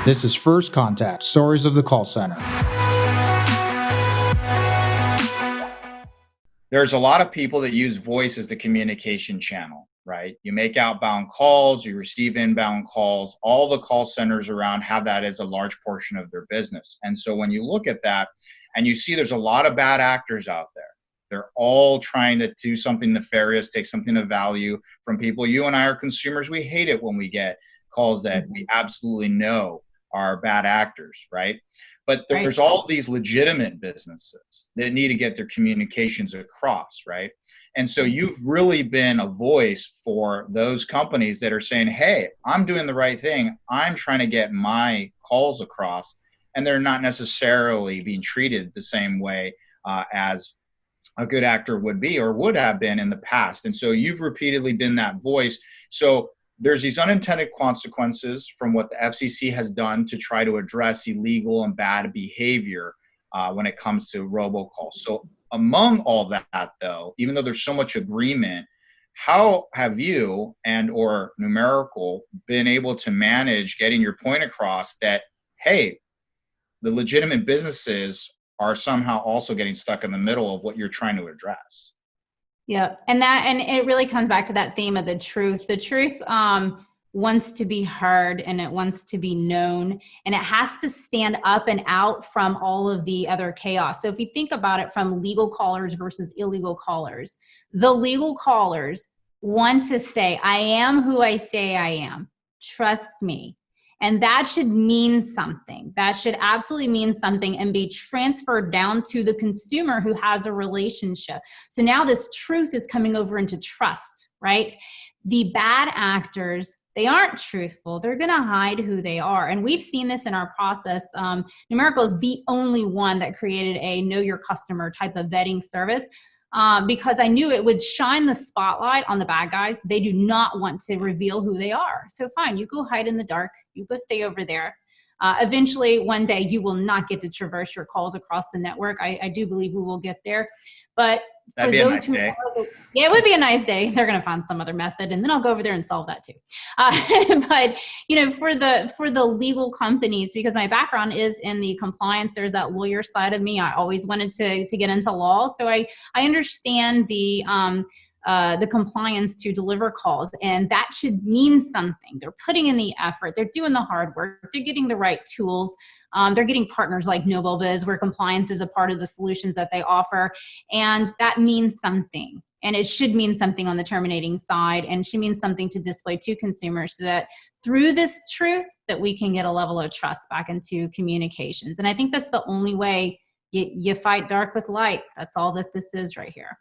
This is First Contact, Stories of the Call Center. There's a lot of people that use voice as the communication channel, right? You make outbound calls, you receive inbound calls. All the call centers around have that as a large portion of their business. And so when you look at that and you see there's a lot of bad actors out there, they're all trying to do something nefarious, take something of value from people. You and I are consumers. We hate it when we get calls that we absolutely know are bad actors, right? But there's all these legitimate businesses that need to get their communications across, right? And so you've really been a voice for those companies that are saying, hey, I'm doing the right thing. I'm trying to get my calls across. And they're not necessarily being treated the same way as a good actor would be or would have been in the past. And so you've repeatedly been that voice. So there's these unintended consequences from what the FCC has done to try to address illegal and bad behavior when it comes to robocalls. So among all that, though, even though there's so much agreement, how have you and or Numerical been able to manage getting your point across that, hey, the legitimate businesses are somehow also getting stuck in the middle of what you're trying to address? Yeah. And it really comes back to that theme of the truth. The truth wants to be heard and it wants to be known, and it has to stand up and out from all of the other chaos. So if you think about it from legal callers versus illegal callers, the legal callers want to say, I am who I say I am. Trust me. And that should mean something. That should absolutely mean something and be transferred down to the consumer who has a relationship. So now this truth is coming over into trust, right? The bad actors, they aren't truthful. They're going to hide who they are. And we've seen this in our process. Numerical is the only one that created a know your customer type of vetting service. Because I knew it would shine the spotlight on the bad guys. They do not want to reveal who they are. So fine, you go hide in the dark. You go stay over there. Eventually, one day, you will not get to traverse your calls across the network. I do believe we will get there. But for those who, yeah, it would be a nice day. They're going to find some other method, and then I'll go over there and solve that too. But for the legal companies, because my background is in the compliance, there's that lawyer side of me. I always wanted to get into law, so I understand the compliance to deliver calls, and that should mean something. They're putting in the effort. They're doing the hard work. They're getting the right tools. They're getting partners like NobelBiz, where compliance is a part of the solutions that they offer, and that means something. And it should mean something on the terminating side, and should mean something to display to consumers, so that through this truth that we can get a level of trust back into communications. And I think that's the only way you fight dark with light. That's all that this is right here.